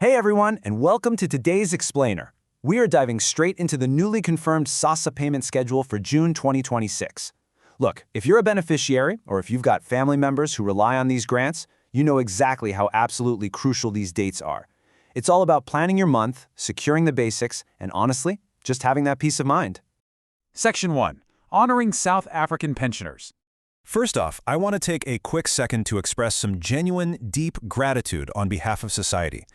Hey everyone, and welcome to today's Explainer. We are diving straight into the newly confirmed SASSA payment schedule for June 2026. Look, if you're a beneficiary, or if you've got family members who rely on these grants, you know exactly how absolutely crucial these dates are. It's all about planning your month, securing the basics, and honestly, just having that peace of mind. Section 1. Honoring South African Pensioners. First off, I want to take a quick second to express some genuine, deep gratitude on behalf of society.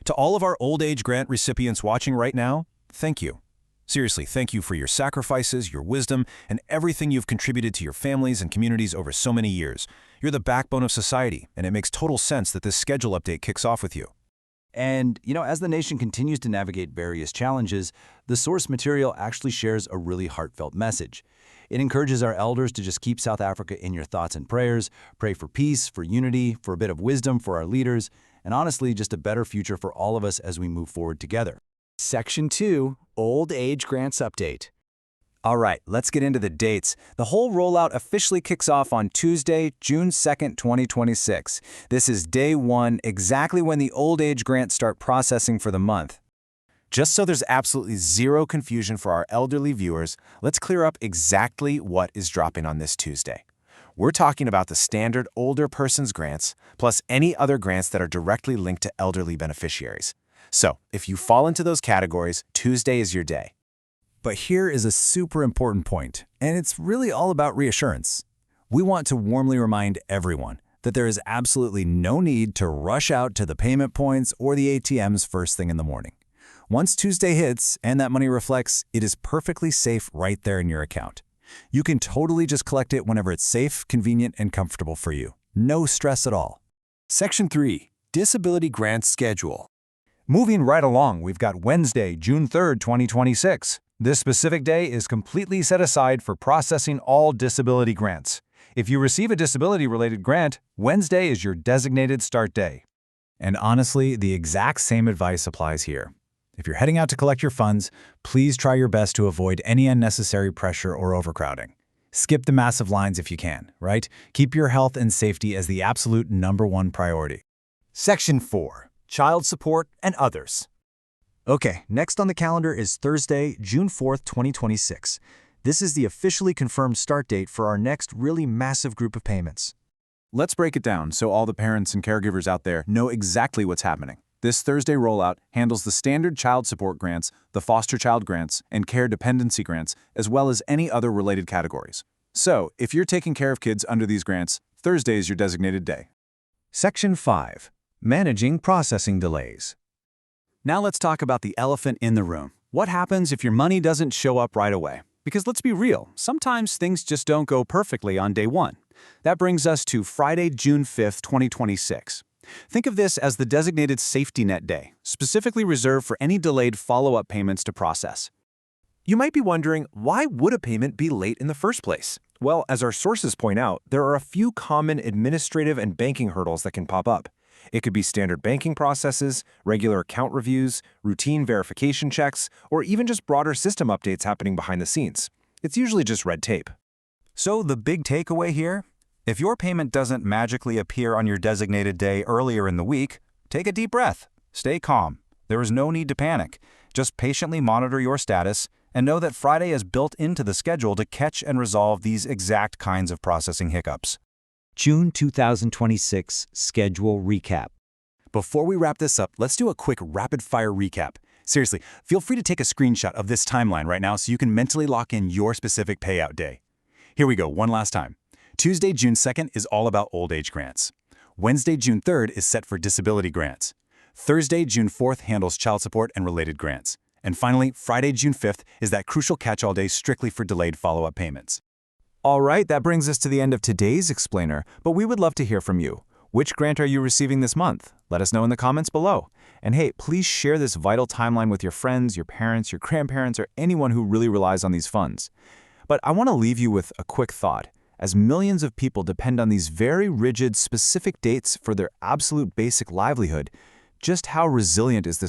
To all of our old age grant recipients watching right now, thank you. Seriously, thank you for your sacrifices, your wisdom, and everything you've contributed to your families and communities over so many years. You're the backbone of society, and it makes total sense that this schedule update kicks off with you. And, as the nation continues to navigate various challenges, the source material actually shares a really heartfelt message. It encourages our elders to just keep South Africa in your thoughts and prayers, pray for peace, for unity, for a bit of wisdom for our leaders, and honestly, just a better future for all of us as we move forward together. Section 2. Old Age Grants Update. All right, let's get into the dates. The whole rollout officially kicks off on Tuesday, June 2nd, 2026. This is day one, exactly when the old age grants start processing for the month. Just so there's absolutely zero confusion for our elderly viewers, let's clear up exactly what is dropping on this Tuesday. We're talking about the standard older persons grants, plus any other grants that are directly linked to elderly beneficiaries. So, if you fall into those categories, Tuesday is your day. But here is a super important point, and it's really all about reassurance. We want to warmly remind everyone that there is absolutely no need to rush out to the payment points or the ATMs first thing in the morning. Once Tuesday hits and that money reflects, it is perfectly safe right there in your account. You can totally just collect it whenever it's safe, convenient, and comfortable for you. No stress at all. Section 3. Disability Grant Schedule. Moving right along, we've got Wednesday, June 3rd, 2026. This specific day is completely set aside for processing all disability grants. If you receive a disability-related grant, Wednesday is your designated start day. And honestly, the exact same advice applies here. If you're heading out to collect your funds, please try your best to avoid any unnecessary pressure or overcrowding. Skip the massive lines if you can, right? Keep your health and safety as the absolute #1 priority. Section 4. Child Support and Others. Okay, next on the calendar is Thursday, June 4th, 2026. This is the officially confirmed start date for our next really massive group of payments. Let's break it down so all the parents and caregivers out there know exactly what's happening. This Thursday rollout handles the standard child support grants, the foster child grants, and care dependency grants, as well as any other related categories. So, if you're taking care of kids under these grants, Thursday is your designated day. Section 5. Managing Processing Delays. Now let's talk about the elephant in the room. What happens if your money doesn't show up right away? Because let's be real, sometimes things just don't go perfectly on day one. That brings us to Friday, June 5th, 2026. Think of this as the designated safety net day, specifically reserved for any delayed follow-up payments to process. You might be wondering, why would a payment be late in the first place? Well, as our sources point out, there are a few common administrative and banking hurdles that can pop up. It could be standard banking processes, regular account reviews, routine verification checks, or even just broader system updates happening behind the scenes. It's usually just red tape. So the big takeaway here? If your payment doesn't magically appear on your designated day earlier in the week, take a deep breath. Stay calm. There is no need to panic. Just patiently monitor your status and know that Friday is built into the schedule to catch and resolve these exact kinds of processing hiccups. June 2026 Schedule Recap. Before we wrap this up, let's do a quick rapid-fire recap. Seriously, feel free to take a screenshot of this timeline right now so you can mentally lock in your specific payout day. Here we go, one last time. Tuesday, June 2nd is all about old age grants. Wednesday, June 3rd is set for disability grants. Thursday, June 4th handles child support and related grants. And finally, Friday, June 5th is that crucial catch-all day strictly for delayed follow-up payments. All right, that brings us to the end of today's Explainer, but we would love to hear from you. Which grant are you receiving this month? Let us know in the comments below. And hey, please share this vital timeline with your friends, your parents, your grandparents, or anyone who really relies on these funds. But I want to leave you with a quick thought. As millions of people depend on these very rigid, specific dates for their absolute basic livelihood, just how resilient is this